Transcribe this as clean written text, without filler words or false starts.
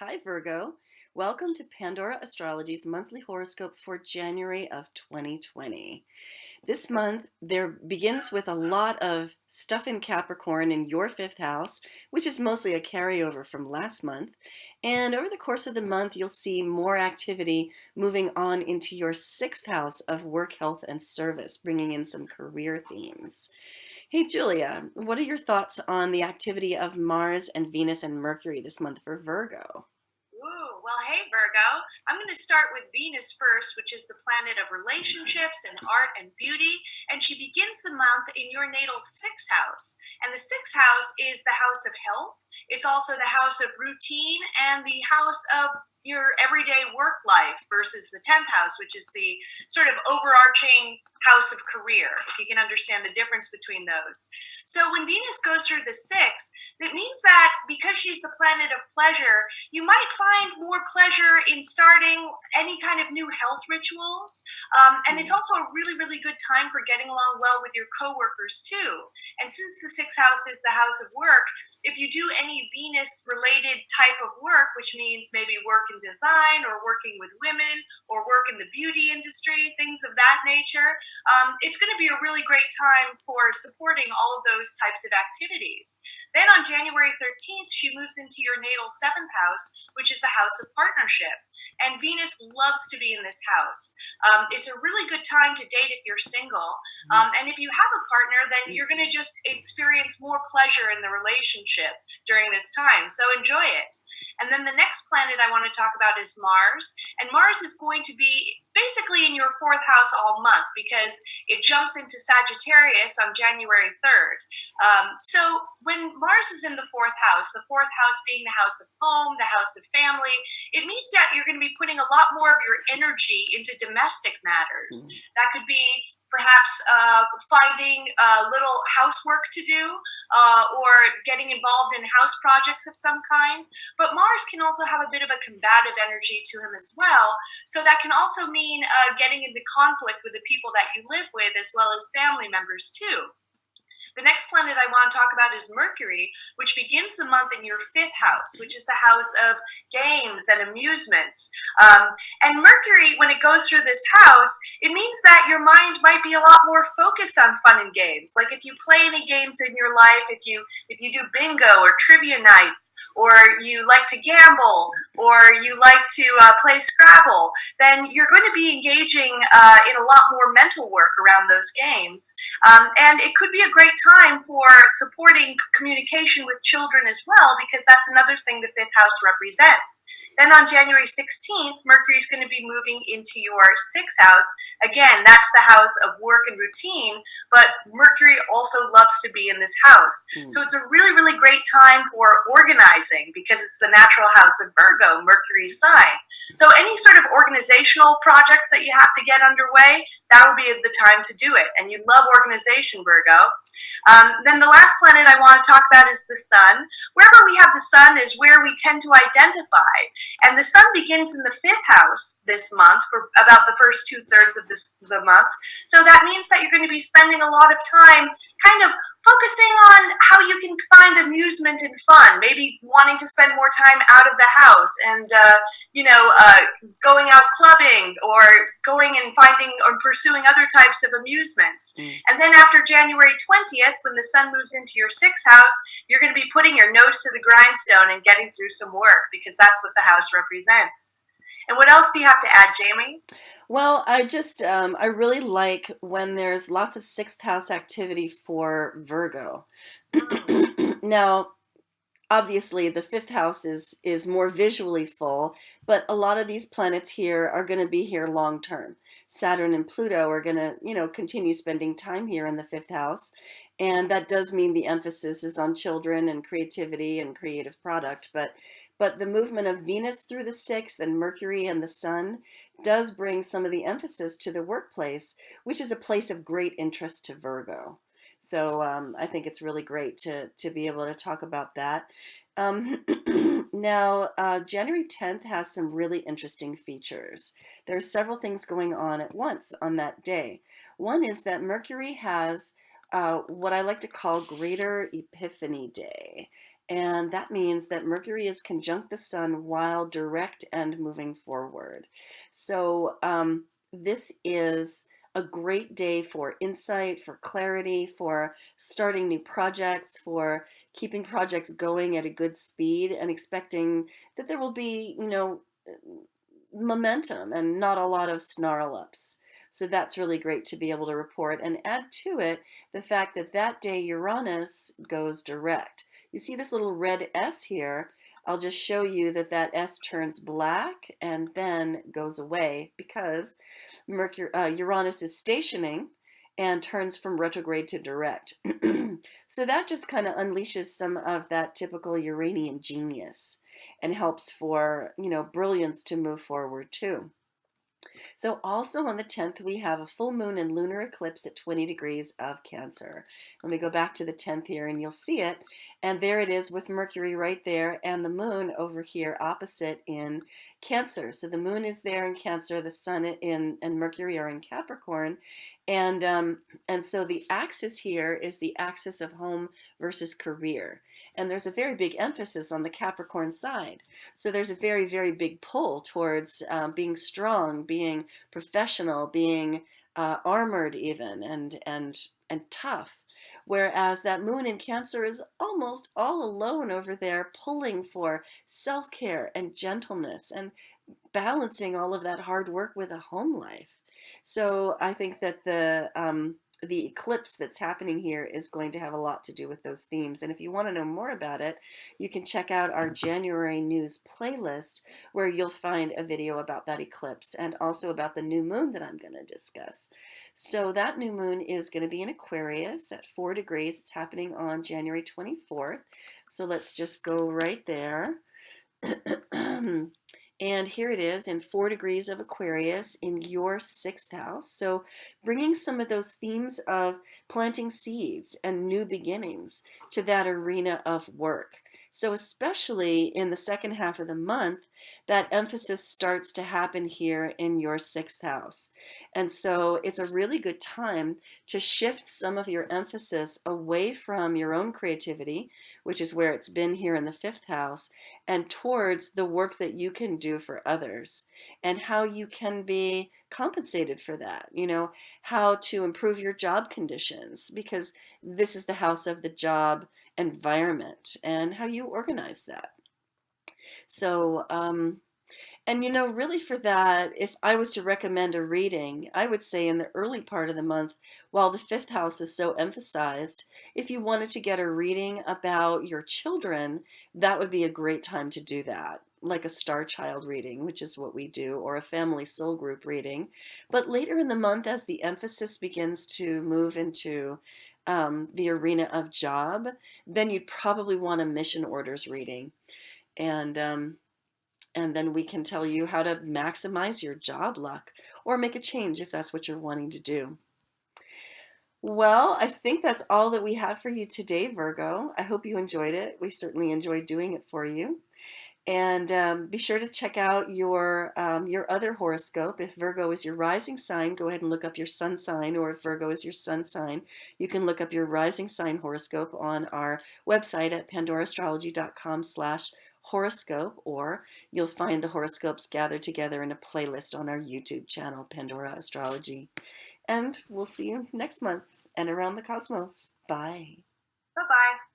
Hi, Virgo. Welcome to Pandora Astrology's monthly horoscope for January of 2020. This month there begins with a lot of stuff in Capricorn in your fifth house, which is mostly a carryover from last month. And over the course of the month, you'll see more activity moving on into your sixth house of work, health, and service, bringing in some career themes. Hey, Julia, what are your thoughts on the activity of Mars and Venus and Mercury this month for Virgo? Ooh, well, hey, Virgo. I'm going to start with Venus first, which is the planet of relationships and art and beauty. And she begins the month in your natal sixth house. And the sixth house is the house of health. It's also the house of routine and the house of your everyday work life versus the 10th house, which is the sort of overarching house of career, if you can understand the difference between those. So when Venus goes through the sixth, it means that because she's the planet of pleasure, you might find more pleasure in starting any kind of new health rituals. And it's also a really, really good time for getting along well with your coworkers too. And since the sixth house is the house of work, if you do any Venus related type of work, which means maybe work in design or working with women or work in the beauty industry, things of that nature, it's going to be a really great time for supporting all of those types of activities. Then on January 13th, she moves into your natal seventh house, which is the house of partnership. And Venus loves to be in this house. It's a really good time to date if you're single. And if you have a partner, then you're going to just experience more pleasure in the relationship during this time. So enjoy it. And then the next planet I want to talk about is Mars. And Mars is going to be basically in your fourth house all month because it jumps into Sagittarius on January 3rd. So when Mars is in the fourth house being the house of home, the house of family, it means that you're going to be putting a lot more of your energy into domestic matters. That could be perhaps finding a little housework to do or getting involved in house projects of some kind. But Mars can also have a bit of a combative energy to him as well. So that can also mean getting into conflict with the people that you live with as well as family members too. The next planet I want to talk about is Mercury, which begins the month in your fifth house, which is the house of games and amusements. And Mercury, when it goes through this house, it means that your mind might be a lot more focused on fun and games. Like if you play any games in your life, if you do bingo or trivia nights, or you like to gamble, or you like to play Scrabble, then you're going to be engaging in a lot more mental work around those games. And it could be a great time for supporting communication with children as well, because that's another thing the fifth house represents. Then on January 16th, Mercury is going to be moving into your sixth house. Again, that's the house of work and routine, but Mercury also loves to be in this house. So it's a really, really great time for organizing because it's the natural house of Virgo, Mercury's sign. So any sort of organizational projects that you have to get underway, that will be the time to do it. And you love organization, Virgo. Then the last planet I want to talk about is the sun. Wherever we have the sun is where we tend to identify. And the sun begins in the fifth house this month for about the first 2/3 of the month. So that means that you're going to be spending a lot of time kind of focusing on how you can find amusement and fun, maybe wanting to spend more time out of the house and, going out clubbing or going and finding or pursuing other types of amusements. And then after January 20th, when the sun moves into your sixth house, you're going to be putting your nose to the grindstone and getting through some work because that's what the house represents. And what else do you have to add, Jamie? Well, I really like when there's lots of sixth house activity for Virgo. Now, obviously, the fifth house is more visually full, but a lot of these planets here are going to be here long term. Saturn and Pluto are going to, continue spending time here in the fifth house. And that does mean the emphasis is on children and creativity and creative product. But the movement of Venus through the sixth and Mercury and the sun does bring some of the emphasis to the workplace, which is a place of great interest to Virgo. So I think it's really great to be able to talk about that. Now, January 10th has some really interesting features. There are several things going on at once on that day. One is that Mercury has what I like to call Greater Epiphany Day. And that means that Mercury is conjunct the sun while direct and moving forward. So this is a great day for insight, for clarity, for starting new projects, for keeping projects going at a good speed and expecting that there will be, momentum and not a lot of snarl ups. So that's really great to be able to report and add to it the fact that that day Uranus goes direct. You see this little red S here? I'll just show you that that S turns black and then goes away because Uranus is stationing and turns from retrograde to direct. So that just kind of unleashes some of that typical Uranian genius and helps for, brilliance to move forward too. So also on the 10th, we have a full moon and lunar eclipse at 20 degrees of Cancer. Let me go back to the 10th here and you'll see it. And there it is with Mercury right there and the moon over here opposite in Cancer. So the moon is there in Cancer, the sun and Mercury are in Capricorn. And so the axis here is the axis of home versus career. And there's a very big emphasis on the Capricorn side. So there's a very, very big pull towards being strong, being professional, being armored even, and tough. Whereas that moon in Cancer is almost all alone over there, pulling for self-care and gentleness and balancing all of that hard work with a home life. So I think that the eclipse that's happening here is going to have a lot to do with those themes. And if you want to know more about it, you can check out our January news playlist where you'll find a video about that eclipse and also about the new moon that I'm going to discuss. So that new moon is going to be in Aquarius at 4 degrees. It's happening on January 24th. So let's just go right there. And here it is in 4 degrees of Aquarius in your sixth house. So bringing some of those themes of planting seeds and new beginnings to that arena of work. So especially in the second half of the month, that emphasis starts to happen here in your sixth house. And so it's a really good time to shift some of your emphasis away from your own creativity, which is where it's been here in the fifth house, and towards the work that you can do for others and how you can be compensated for that, how to improve your job conditions, because this is the house of the job environment and how you organize that. So, and really for that, if I was to recommend a reading, I would say in the early part of the month, while the fifth house is so emphasized, if you wanted to get a reading about your children, that would be a great time to do that, like a star child reading, which is what we do, or a family soul group reading. But later in the month, as the emphasis begins to move into the arena of job, then you'd probably want a mission orders reading. And then we can tell you how to maximize your job luck or make a change if that's what you're wanting to do. Well, I think that's all that we have for you today, Virgo. I hope you enjoyed it. We certainly enjoyed doing it for you. And be sure to check out your other horoscope. If Virgo is your rising sign, go ahead and look up your sun sign. Or if Virgo is your sun sign, you can look up your rising sign horoscope on our website at pandoraastrology.com/horoscope, or you'll find the horoscopes gathered together in a playlist on our YouTube channel, Pandora Astrology. And we'll see you next month and around the cosmos. Bye. Bye bye.